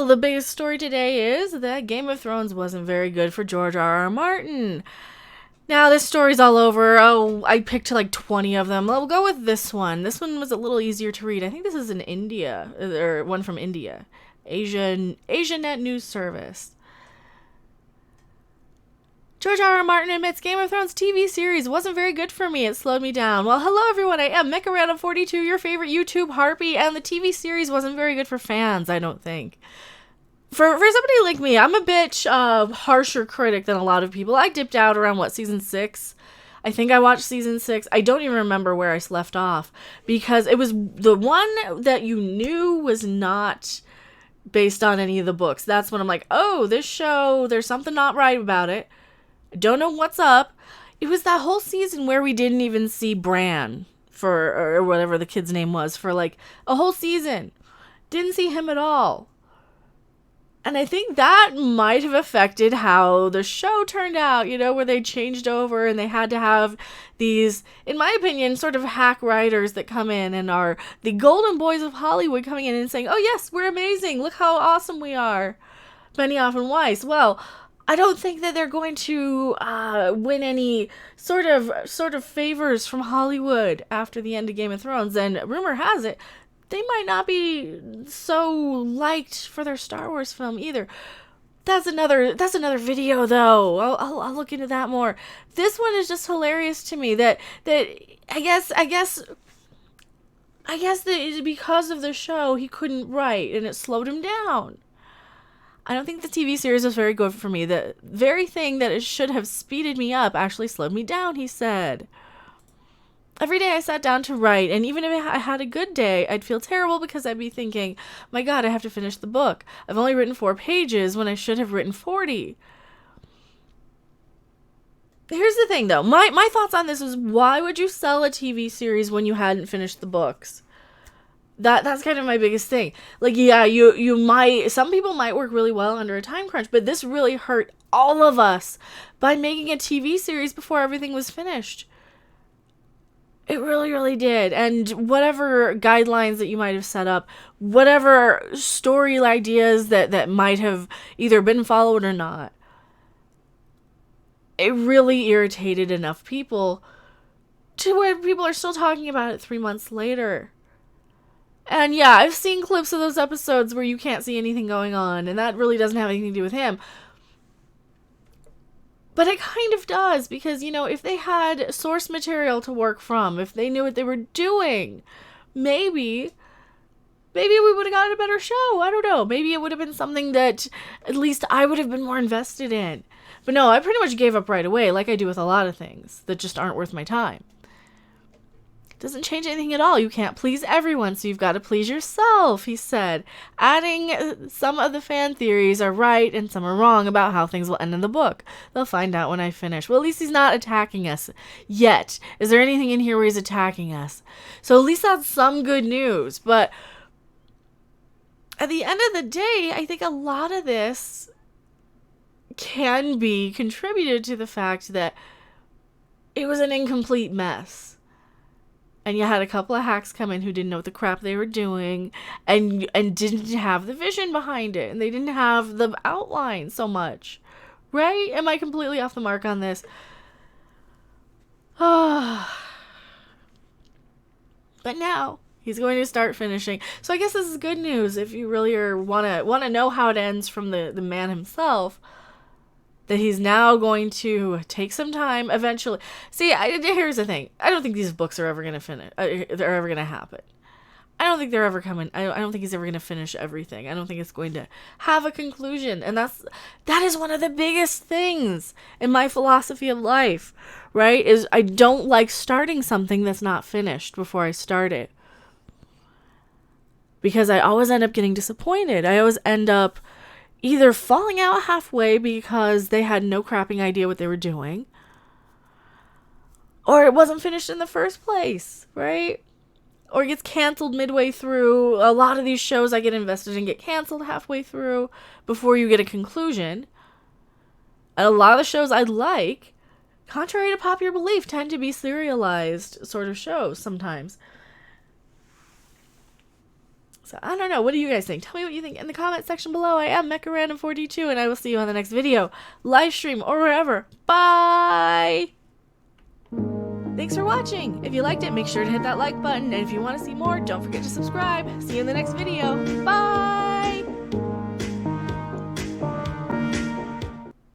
Well, the biggest story today is that Game of Thrones wasn't very good for George R.R. Martin. Now, this story's all over. Oh, I picked like 20 of them. We'll go with this one. This one was a little easier to read. I think this is in India, or one from India. Asianet News Service. George R.R. Martin admits Game of Thrones TV series wasn't very good for me. It slowed me down. Well, hello everyone. I am Mecha Random 42, your favorite YouTube harpy, and the TV series wasn't very good for fans, I don't think. For somebody like me, I'm a bit harsher critic than a lot of people. I dipped out around, season 6? I think I watched season 6. I don't even remember where I left off, because it was the one that you knew was not based on any of the books. That's when I'm like, oh, this show, there's something not right about it. I don't know what's up. It was that whole season where we didn't even see Bran, or whatever the kid's name was, for like a whole season. Didn't see him at all. And I think that might have affected how the show turned out, where they changed over and they had to have these, in my opinion, sort of hack writers that come in and are the golden boys of Hollywood coming in and saying, oh yes, we're amazing. Look how awesome we are. Benioff and Weiss. Well, I don't think that they're going to win any sort of favors from Hollywood after the end of Game of Thrones. And rumor has it, they might not be so liked for their Star Wars film either. That's another video though. I'll look into that more. This one is just hilarious to me that I guess that because of the show he couldn't write and it slowed him down. I don't think the TV series was very good for me. The very thing that it should have speeded me up actually slowed me down, he said. Every day I sat down to write, and even if I had a good day, I'd feel terrible because I'd be thinking, my God, I have to finish the book. I've only written 4 pages when I should have written 40. Here's the thing, though. My thoughts on this is, why would you sell a TV series when you hadn't finished the books? That's kind of my biggest thing. Like, yeah, you might, some people might work really well under a time crunch, but this really hurt all of us by making a TV series before everything was finished. It really, really did. And whatever guidelines that you might have set up, whatever story ideas that might have either been followed or not, it really irritated enough people to where people are still talking about it 3 months later. And yeah, I've seen clips of those episodes where you can't see anything going on, and that really doesn't have anything to do with him. But it kind of does, because, if they had source material to work from, if they knew what they were doing, maybe we would have gotten a better show. I don't know. Maybe it would have been something that at least I would have been more invested in. But no, I pretty much gave up right away, like I do with a lot of things that just aren't worth my time. Doesn't change anything at all. You can't please everyone, so you've got to please yourself, he said. Adding some of the fan theories are right and some are wrong about how things will end in the book. They'll find out when I finish. Well, at least he's not attacking us yet. Is there anything in here where he's attacking us? So at least that's some good news. But at the end of the day, I think a lot of this can be contributed to the fact that it was an incomplete mess. And you had a couple of hacks come in who didn't know what the crap they were doing and didn't have the vision behind it. And they didn't have the outline so much. Right? Am I completely off the mark on this? But now he's going to start finishing. So I guess this is good news if you really want to know how it ends from the man himself. That he's now going to take some time eventually. See, here's the thing. I don't think these books are ever going to finish. They're ever going to happen. I don't think they're ever coming. I don't think he's ever going to finish everything. I don't think it's going to have a conclusion. And that is one of the biggest things in my philosophy of life, right? Is I don't like starting something that's not finished before I start it. Because I always end up getting disappointed. I always end up either falling out halfway because they had no crapping idea what they were doing, or it wasn't finished in the first place, right? Or it gets canceled midway through. A lot of these shows I get invested in get canceled halfway through before you get a conclusion. And a lot of the shows I like, contrary to popular belief, tend to be serialized sort of shows sometimes. So I don't know. What do you guys think? Tell me what you think in the comment section below. I am MechaRandom42, and I will see you on the next video, live stream, or wherever. Bye! Thanks for watching. If you liked it, make sure to hit that like button. And if you want to see more, don't forget to subscribe. See you in the next video. Bye!